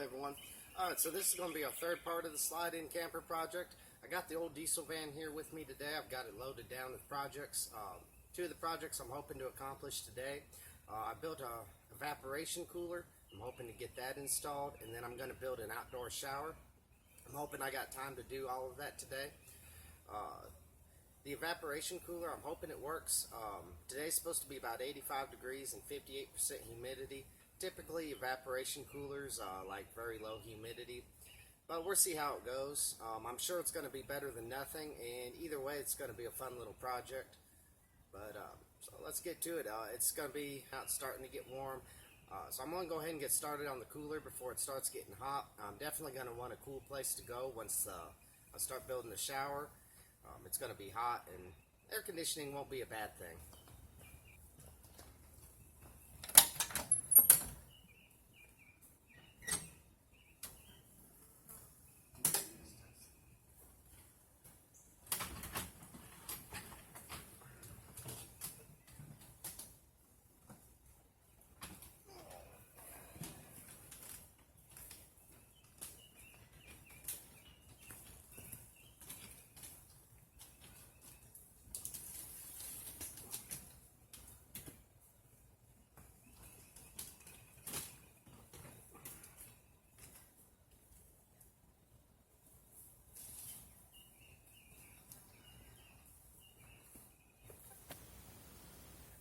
everyone. Alright, so this is going to be our third part of the slide-in camper project. I got the old diesel van here with me today. I've got it loaded down with projects. Two of the projects I'm hoping to accomplish today. I built a evaporation cooler. I'm hoping to get that installed, and then I'm going to build an outdoor shower. I'm hoping I got time to do all of that today. The evaporation cooler, I'm hoping it works. Today's supposed to be about 85 degrees and 58% humidity. Typically evaporation coolers like very low humidity, but we'll see how it goes. I'm sure it's going to be better than nothing, and either way it's going to be a fun little project. But so let's get to it. It's going to be out starting to get warm, so I'm going to go ahead and get started on the cooler before it starts getting hot. I'm definitely going to want a cool place to go once I start building the shower. It's going to be hot, and air conditioning won't be a bad thing.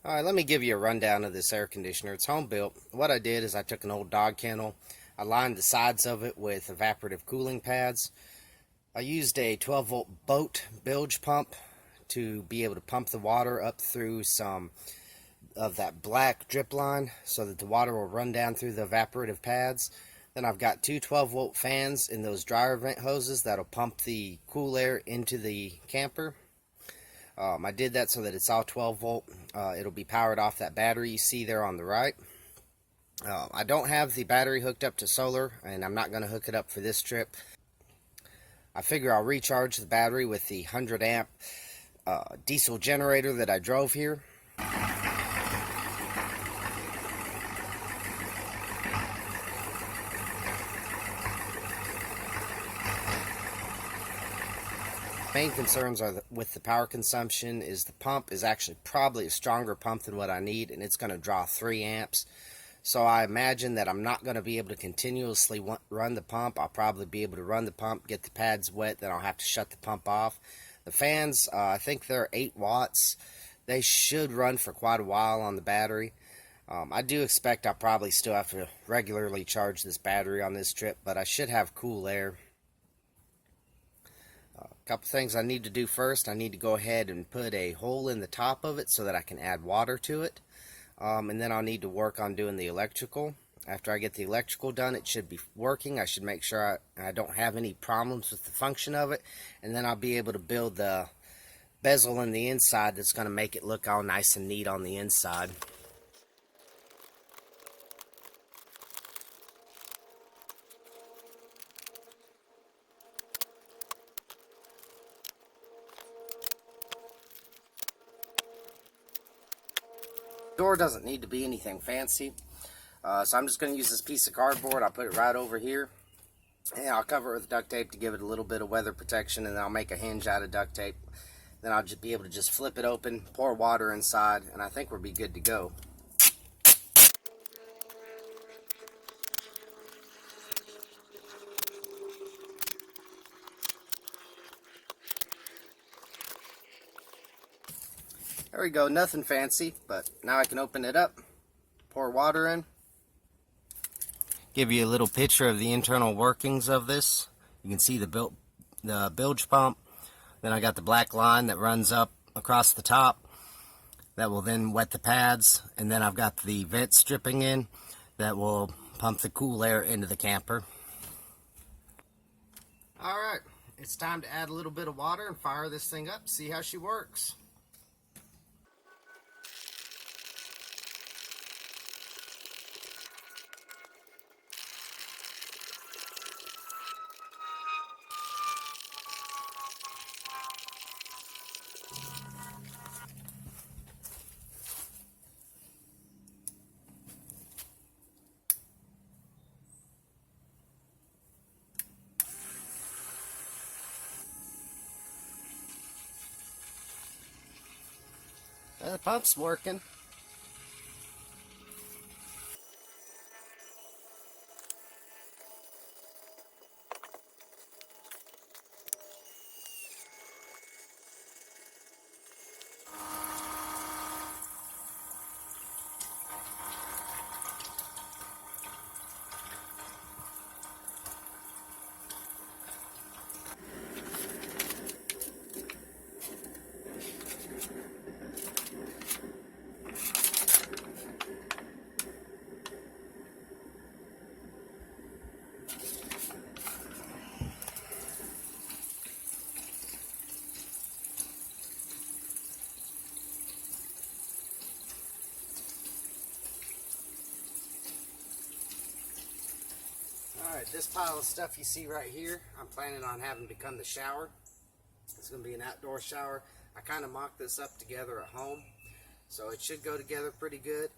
Alright, let me give you a rundown of this air conditioner. It's home built. What I did is I took an old dog kennel. I lined the sides of it with evaporative cooling pads. I used a 12-volt boat bilge pump to be able to pump the water up through some of that black drip line so that the water will run down through the evaporative pads. Then I've got two 12-volt fans in those dryer vent hoses that'll pump the cool air into the camper. I did that so that it's all 12 volt. It'll be powered off that battery you see there on the right. I don't have the battery hooked up to solar, and I'm not going to hook it up for this trip. I figure I'll recharge the battery with the 100 amp diesel generator that I drove here. Main concerns are with the power consumption is the pump is actually probably a stronger pump than what I need, and it's going to draw 3 amps. So I imagine that I'm not going to be able to continuously run the pump. I'll probably be able to run the pump, get the pads wet, then I'll have to shut the pump off. The fans, I think they're 8 watts. They should run for quite a while on the battery. I do expect I'll probably still have to regularly charge this battery on this trip, but I should have cool air. A couple things I need to do first. I need to go ahead and put a hole in the top of it so that I can add water to it. And then I'll need to work on doing the electrical. After I get the electrical done, it should be working. I should make sure I don't have any problems with the function of it. And then I'll be able to build the bezel in the inside that's going to make it look all nice and neat on the inside. Door doesn't need to be anything fancy, so I'm just going to use this piece of cardboard. I'll put it right over here, and I'll cover it with duct tape to give it a little bit of weather protection, and then I'll make a hinge out of duct tape. Then I'll just be able to just flip it open, pour water inside, and I think we'll be good to go. There we go, nothing fancy, but now I can open it up, pour water in. Give you a little picture of the internal workings of this. You can see the bilge pump. Then I got the black line that runs up across the top. That will then wet the pads. And then I've got the vent stripping in that will pump the cool air into the camper. Alright, it's time to add a little bit of water and fire this thing up, see how she works. the pump's working. Alright, this pile of stuff you see right here, I'm planning on having become the shower. It's going to be an outdoor shower. I kind of mocked this up together at home, so it should go together pretty good.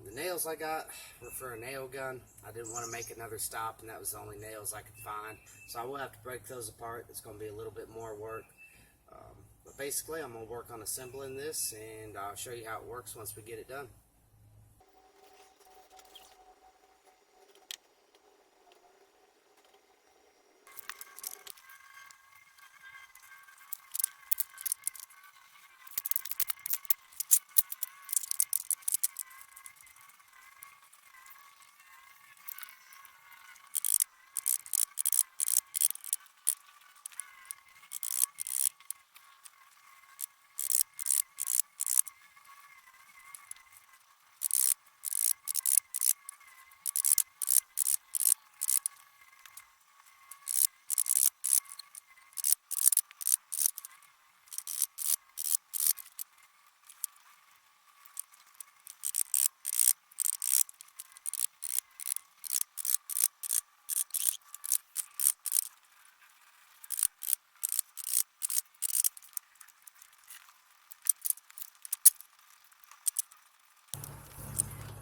The nails I got were for a nail gun. I didn't want to make another stop, and that was the only nails I could find. So I will have to break those apart. It's going to be a little bit more work. But basically, I'm going to work on assembling this, and I'll show you how it works once we get it done.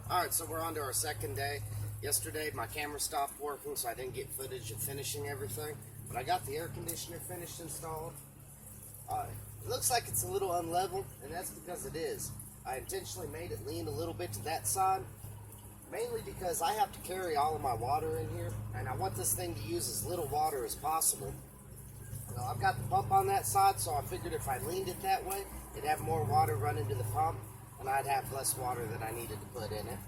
Alright, so we're on to our second day. Yesterday my camera stopped working, so I didn't get footage of finishing everything. But I got the air conditioner finished installed. It looks like it's a little unlevel, and that's because it is. I intentionally made it lean a little bit to that side, mainly because I have to carry all of my water in here, and I want this thing to use as little water as possible. Well, I've got the pump on that side, so I figured if I leaned it that way, it'd have more water running to the pump, and I'd have less water that I needed to put in it.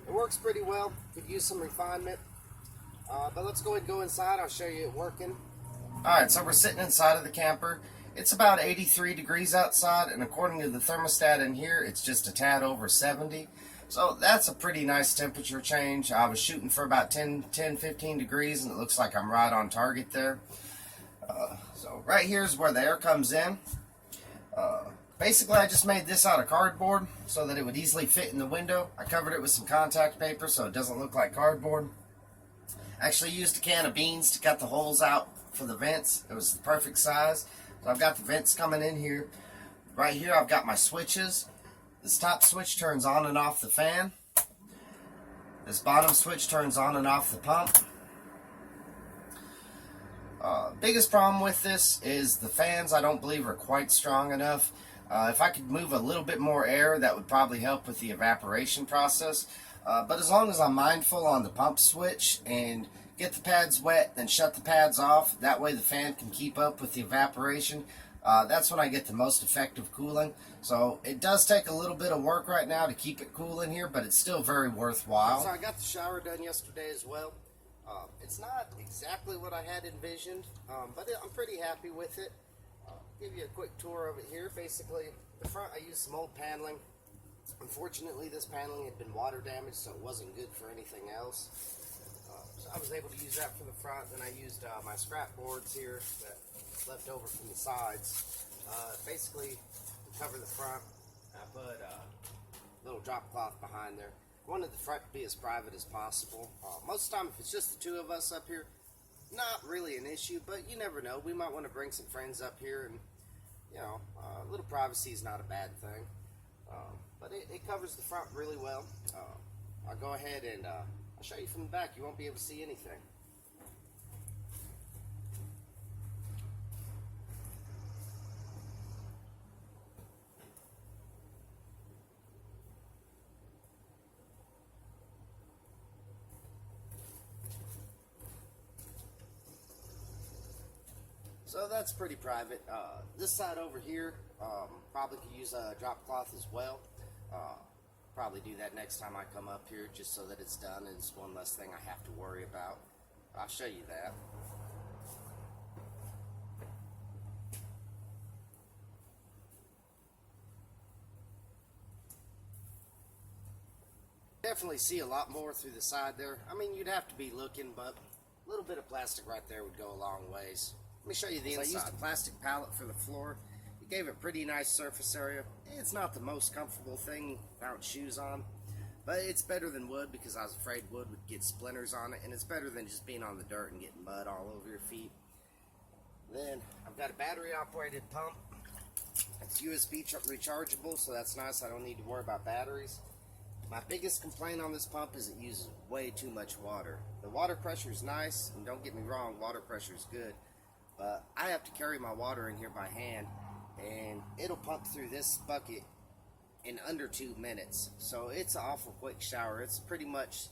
It works pretty well. Could use some refinement. But let's go ahead and go inside. I'll show you it working. Alright, so we're sitting inside of the camper. It's about 83 degrees outside, and according to the thermostat in here, it's just a tad over 70. So that's a pretty nice temperature change. I was shooting for about 15 degrees, and it looks like I'm right on target there. So right here is where the air comes in. Basically, I just made this out of cardboard so that it would easily fit in the window. I covered it with some contact paper so it doesn't look like cardboard. Actually used a can of beans to cut the holes out for the vents. It was the perfect size. So I've got the vents coming in here. Right here I've got my switches. This top switch turns on and off the fan. This bottom switch turns on and off the pump. Biggest problem with this is the fans I don't believe are quite strong enough. If I could move a little bit more air, that would probably help with the evaporation process. But as long as I'm mindful on the pump switch and get the pads wet, then shut the pads off, that way the fan can keep up with the evaporation, that's when I get the most effective cooling. So it does take a little bit of work right now to keep it cool in here, but it's still very worthwhile. So I got the shower done yesterday as well. It's not exactly what I had envisioned, but I'm pretty happy with it. Give you a quick tour of it here. Basically, the front I used some old paneling. Unfortunately, this paneling had been water damaged, so it wasn't good for anything else. So I was able to use that for the front. Then I used my scrap boards here that left over from the sides. Basically, to cover the front, I put a little drop cloth behind there. I wanted the front to be as private as possible. Most of the time, if it's just the two of us up here, not really an issue, but you never know. We might want to bring some friends up here, and you know, a little privacy is not a bad thing. But it covers the front really well. I'll go ahead and I'll show you from the back. You won't be able to see anything. So that's pretty private. This side over here, probably could use a drop cloth as well. Probably do that next time I come up here, just so that it's done and it's one less thing I have to worry about. I'll show you that. Definitely see a lot more through the side there. I mean, you'd have to be looking, but a little bit of plastic right there would go a long ways. Let me show you the inside. I used a plastic pallet for the floor. It gave a pretty nice surface area. It's not the most comfortable thing without shoes on, but it's better than wood because I was afraid wood would get splinters on it, and it's better than just being on the dirt and getting mud all over your feet. Then I've got a battery operated pump. It's USB rechargeable, so that's nice. I don't need to worry about batteries. My biggest complaint on this pump is it uses way too much water. The water pressure is nice, and don't get me wrong, water pressure is good, but I have to carry my water in here by hand, and it'll pump through this bucket in under 2 minutes. So it's an awful quick shower. It's pretty much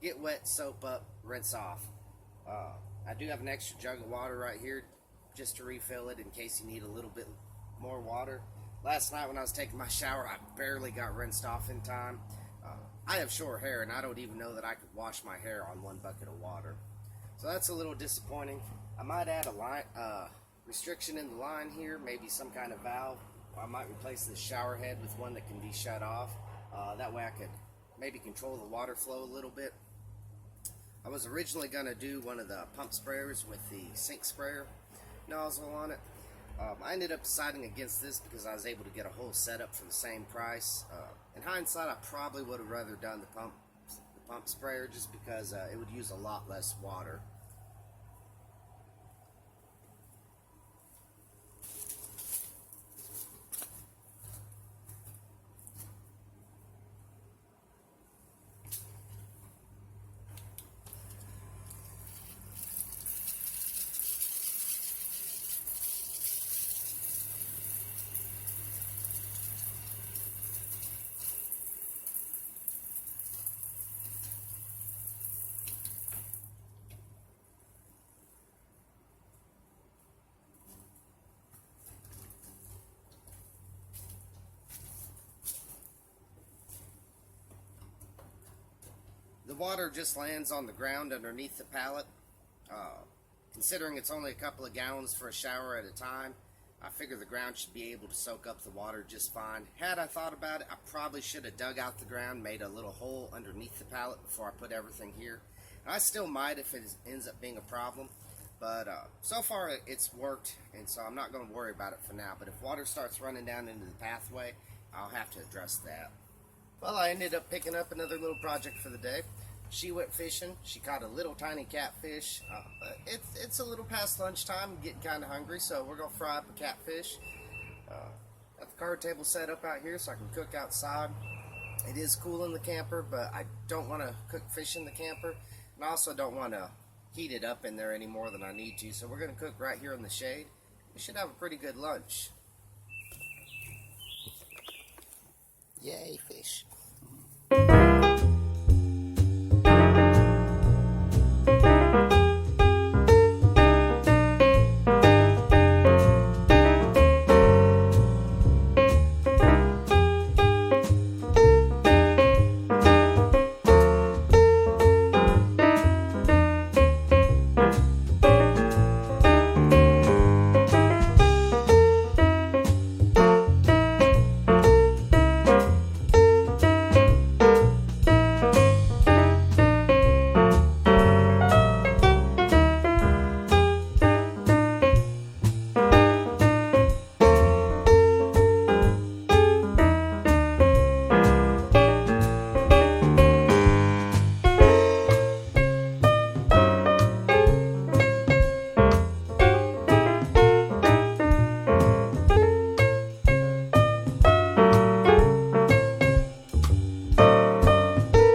get wet, soap up, rinse off. I do have an extra jug of water right here just to refill it in case you need a little bit more water. Last night when I was taking my shower, I barely got rinsed off in time. I have short hair, and I don't even know that I could wash my hair on 1 bucket of water. So that's a little disappointing. I might add a line restriction in the line here, maybe some kind of valve. I might replace the shower head with one that can be shut off. That way I could maybe control the water flow a little bit. I was originally going to do one of the pump sprayers with the sink sprayer nozzle on it. I ended up deciding against this because I was able to get a whole setup for the same price. In hindsight, I probably would have rather done the pump sprayer just because it would use a lot less water. The water just lands on the ground underneath the pallet. Considering it's only a couple of gallons for a shower at a time, I figure the ground should be able to soak up the water just fine. Had I thought about it, I probably should have dug out the ground, made a little hole underneath the pallet before I put everything here. And I still might if it ends up being a problem, but so far it's worked, and so I'm not going to worry about it for now. But if water starts running down into the pathway, I'll have to address that. Well, I ended up picking up another little project for the day. She went fishing. She caught a little tiny catfish. It's a little past lunchtime. I'm getting kind of hungry, so we're going to fry up a catfish. Got the card table set up out here so I can cook outside. It is cool in the camper, but I don't want to cook fish in the camper. And I also don't want to heat it up in there any more than I need to. So we're going to cook right here in the shade. We should have a pretty good lunch. Yay, fish.